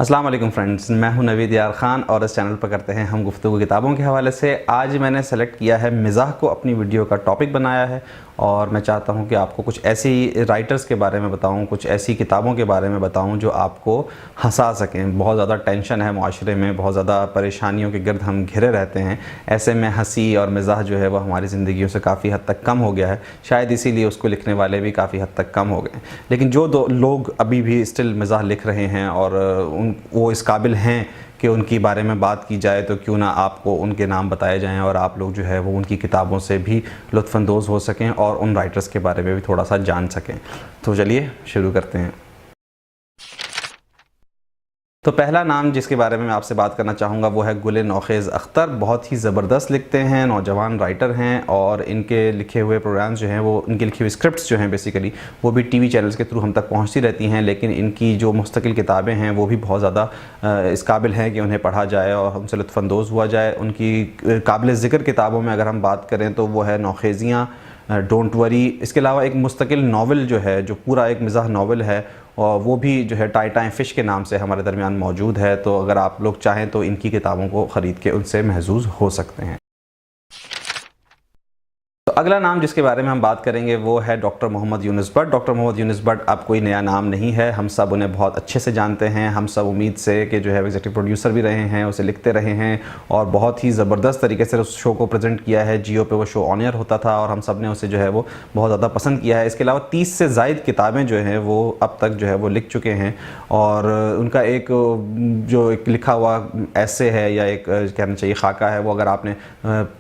अस्सलाम वालेकुम फ्रेंड्स, मैं हूं नवीद यार ख़ान और इस चैनल पर करते हैं हम गुफ्तगू किताबों के हवाले से। आज मैंने सेलेक्ट किया है मिज़ाह को अपनी वीडियो का टॉपिक बनाया है और मैं चाहता हूं कि आपको कुछ ऐसी राइटर्स के बारे में बताऊं, कुछ ऐसी किताबों के बारे में बताऊं जो आपको हंसा सकें। बहुत ज़्यादा टेंशन है माशरे में, बहुत ज़्यादा परेशानियों के गिर्द हम घिरे रहते हैं। ऐसे में हंसी और मिज़ाह जो है वो हमारी ज़िंदगियों से काफ़ी हद तक कम हो गया है। शायद इसीलिए उसको लिखने वाले भी काफ़ी हद तक कम हो गए। लेकिन जो दो लोग अभी भी स्टिल मिज़ाह लिख रहे हैं और वो इस काबिल हैं कि उनके बारे में बात की जाए, तो क्यों ना आपको उनके नाम बताए जाएं और आप लोग जो है वो उनकी किताबों से भी लुत्फ़अंदोज़ हो सकें और उन राइटर्स के बारे में भी थोड़ा सा जान सकें। तो चलिए शुरू करते हैं। तो पहला नाम जिसके बारे में मैं आपसे बात करना चाहूँगा वो है गुल नौखेज़ अख्तर। बहुत ही ज़बरदस्त लिखते हैं, नौजवान राइटर हैं और इनके लिखे हुए प्रोग्राम्स जो हैं वो, इनकी लिखी हुई स्क्रिप्ट्स जो हैं बेसिकली वो भी टीवी चैनल्स के थ्रू हम तक पहुँचती रहती हैं। लेकिन इनकी जो मुस्तकिल किताबें हैं वो भी बहुत ज़्यादा इस काबिल हैं कि उन्हें पढ़ा जाए और हमसे लुत्फ़अंदोज़ हुआ जाए। उनकी काबिल ज़िक्र किताबों में अगर हम बात करें तो वो है नौखेज़ियाँ, डोंट वरी। इसके अलावा एक मुस्तकिल नावल जो है, जो पूरा एक मिज़ाह नावल है, और वो भी जो है टाइटाई फ़िश के नाम से हमारे दरमियान मौजूद है। तो अगर आप लोग चाहें तो इनकी किताबों को ख़रीद के उनसे महज़ूज़ हो सकते हैं। तो अगला नाम जिसके बारे में हम बात करेंगे वो है डॉक्टर मोहम्मद यूनुस भट्ट। डॉक्टर मोहम्मद यूनुस भट्ट अब कोई नया नाम नहीं है, हम सब उन्हें बहुत अच्छे से जानते हैं। हम सब उम्मीद से कि जो है एग्जीक्यूटिव प्रोड्यूसर भी रहे हैं, उसे लिखते रहे हैं और बहुत ही ज़बरदस्त तरीके से उस शो को प्रेजेंट किया है। जियो पे वो शो ऑन एयर होता था और हम सब ने उसे जो है वो बहुत ज़्यादा पसंद किया है। इसके अलावा 30 से ज़ायद किताबें जो हैं वो अब तक जो है वो लिख चुके हैं और उनका एक जो एक लिखा हुआ ऐसे है या एक कहना चाहिए खाका है, वो अगर आपने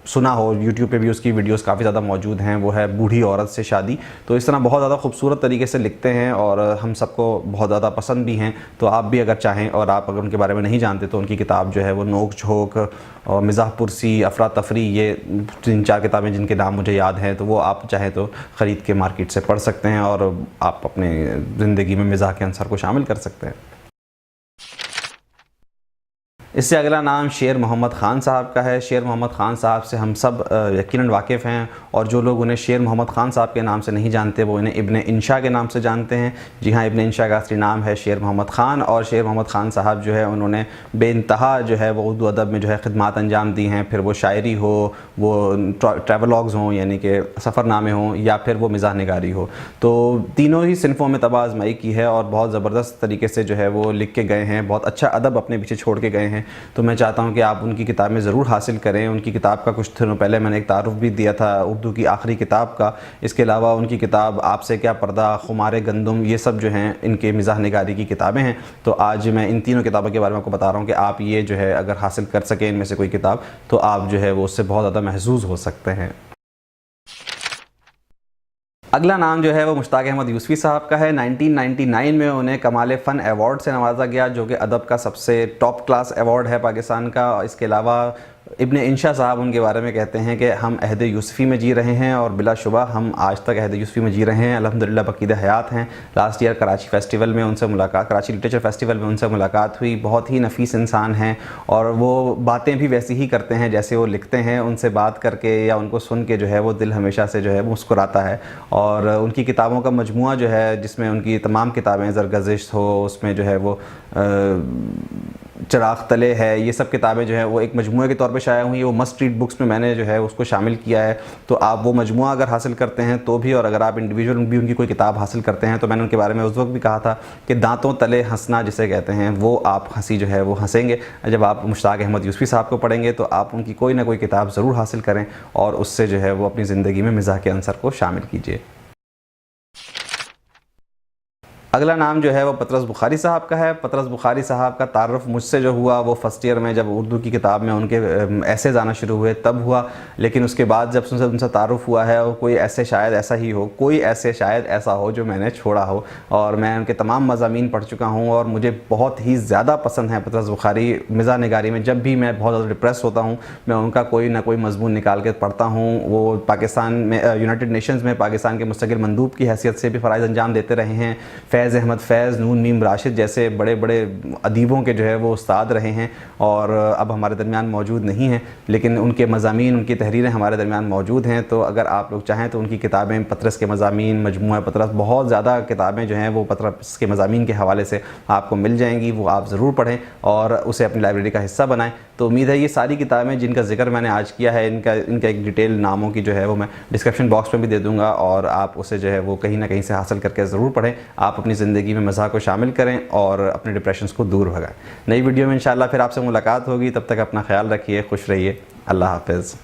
सुना हो, यूट्यूब पे भी उसकी वीडियोस काफ़ी ज़्यादा मौजूद हैं। वो है बूढ़ी औरत से शादी। तो इस तरह बहुत ज़्यादा खूबसूरत तरीके से लिखते हैं और हम सबको बहुत ज़्यादा पसंद भी हैं। तो आप भी अगर चाहें और आप अगर उनके बारे में नहीं जानते तो उनकी किताब जो है वो नोक झोंक और मिज़ाह पुरसी, अफरा तफरी, ये 3-4 किताबें जिनके नाम मुझे याद हैं, तो वो आप चाहें तो ख़रीद के मार्केट से पढ़ सकते हैं और आप अपने ज़िंदगी में मिज़ाह के अंसर को शामिल कर सकते हैं। इससे अगला नाम शेर मोहम्मद ख़ान साहब का है। शेर मोहम्मद ख़ान साहब से हम सब यकीनन वाकिफ़ हैं और जो लोग उन्हें शेर मोहम्मद ख़ान साहब के नाम से नहीं जानते वो इन्हें इब्न इंशा के नाम से जानते हैं। जी हाँ, इब्न इंशा का असली नाम है शेर मोहम्मद ख़ान और शेर मोहम्मद ख़ान साहब जो है उन्होंने बेइंतहा जो है वो उर्दू अदब में जो है ख़िदमात अंजाम दी हैं। फिर वो शायरी हो, वो ट्रैवलॉग्स हों यानी कि सफ़रनामे हों, या फिर वो मिज़ाह निगारी हो, तो तीनों ही सिनफ़ों में तबाह आज़माई की है और बहुत ज़बरदस्त तरीके से जो है वो लिख के गए हैं। बहुत अच्छा अदब अपने पीछे छोड़ के गए हैं। तो मैं चाहता हूं कि आप उनकी किताबें ज़रूर हासिल करें। उनकी किताब का कुछ दिनों पहले मैंने एक तारुफ़ भी दिया था उर्दू की आखिरी किताब का। इसके अलावा उनकी किताब आपसे क्या पर्दा, खुमारे गंदम, ये सब जो हैं इनके मिज़ाह निगारी की किताबें हैं। तो आज मैं इन तीनों किताबों के बारे में आपको बता रहा हूँ कि आप ये जो है अगर हासिल कर सकें इनमें से कोई किताब, तो आप जो है वो उससे बहुत ज़्यादा महज़ूज़ हो सकते हैं। अगला नाम जो है वो मुश्ताक अहमद यूसुफ़ी साहब का है। 1999 में उन्हें कमाल फ़न अवार्ड से नवाजा गया, जो कि अदब का सबसे टॉप क्लास अवार्ड है पाकिस्तान का। इसके अलावा इब्न इंशा साहब उनके बारे में कहते हैं कि हम अहद यूसुफ़ी में जी रहे हैं और बिलाशुबा हम आज तक अहद यूसुफ़ी में जी रहे हैं। अल्हम्दुलिल्लाह बक़ीद हयात हैं। लास्ट ईयर कराची फेस्टिवल में उनसे मुलाकात, कराची लिटरेचर फेस्टिवल में उनसे मुलाकात हुई। बहुत ही नफीस इंसान हैं और वो बातें भी वैसी ही करते हैं जैसे वो लिखते हैं। उनसे बात करके या उनको सुन के जो है वो दिल हमेशा से जो है मुस्कुराता है। और उनकी किताबों का मजमुआ जो है, जिसमें उनकी तमाम किताबें, ज़रगज़िश हो, उसमें जो है वो चिराग तले है, ये सब किताबें जो है वो एक मजमुए के तौर पे शाया हुई है। वो मस्ट रीड बुक्स में मैंने जो है उसको शामिल किया है। तो आप वो मजमुआ अगर हासिल करते हैं तो भी, और अगर आप इंडिविजुअल भी उनकी कोई किताब हासिल करते हैं, तो मैंने उनके बारे में उस वक्त भी कहा था कि दांतों तले हंसना जिसे कहते हैं, वो आप हंसी जो है वो हंसेंगे। जब आप मुश्ताक अहमद यूसुफ़ी साहब को पढ़ेंगे तो आप उनकी कोई ना कोई किताब ज़रूर हासिल करें और उससे जो है वो अपनी ज़िंदगी में मिज़ाह के अंसर को शामिल कीजिए। अगला नाम जो है वो पतरस बुखारी साहब का है। पतरस बुखारी साहब का तारुफ़ मुझसे जो हुआ वो फ़र्स्ट ईयर में, जब उर्दू की किताब में उनके ऐसे आना शुरू हुए तब हुआ। लेकिन उसके बाद जब उनसे तारुफ़ हुआ है, और कोई ऐसे शायद ऐसा ही हो, कोई ऐसे शायद ऐसा हो जो मैंने छोड़ा हो, और मैं उनके तमाम मज़ामीन पढ़ चुका हूँ और मुझे बहुत ही ज़्यादा पसंद है पतरस बुखारी। मिज़ाह निगारी में जब भी मैं बहुत ज़्यादा डिप्रेस होता हूँ, मैं उनका कोई ना कोई मजमून निकाल के पढ़ता हूँ। वो पाकिस्तान में यूनाइटेड नेशंस में पाकिस्तान के मुस्तकिल मंदूब की हैसियत से भी फ़राइज़ अंजाम देते रहे हैं। फैज़ अहमद फैज़, नून मीम राशिद जैसे बड़े बड़े अदीबों के जो है वो उस्ताद रहे हैं और अब हमारे दरमियान मौजूद नहीं हैं, लेकिन उनके मज़ामीन, उनकी तहरीरें हमारे दरमियान मौजूद हैं। तो अगर आप लोग चाहें तो उनकी किताबें, पतरस के मज़ामीन, मजमूआ पतरस, बहुत ज़्यादा किताबें जो हैं वो पतरस के मज़ामीन के हवाले से आपको मिल जाएंगी, वो आप ज़रूर पढ़ें और उसे अपनी लाइब्रेरी का हिस्सा बनाएं। तो उम्मीद है ये सारी किताबें जिनका जिक्र मैंने आज किया है, इनका एक डिटेल नामों की जो है वो मैं डिस्क्रिप्शन बॉक्स में भी दे दूँगा और आप उसे जो है वो कहीं ना कहीं से हासिल करके ज़रूर पढ़ें। आप अपनी ज़िंदगी में मज़ाक को शामिल करें और अपने डिप्रेशन को दूर भगाएं। नई वीडियो में इंशाल्लाह फिर आपसे मुलाकात होगी, तब तक अपना ख्याल रखिए, खुश रहिए, अल्लाह हाफ़िज़।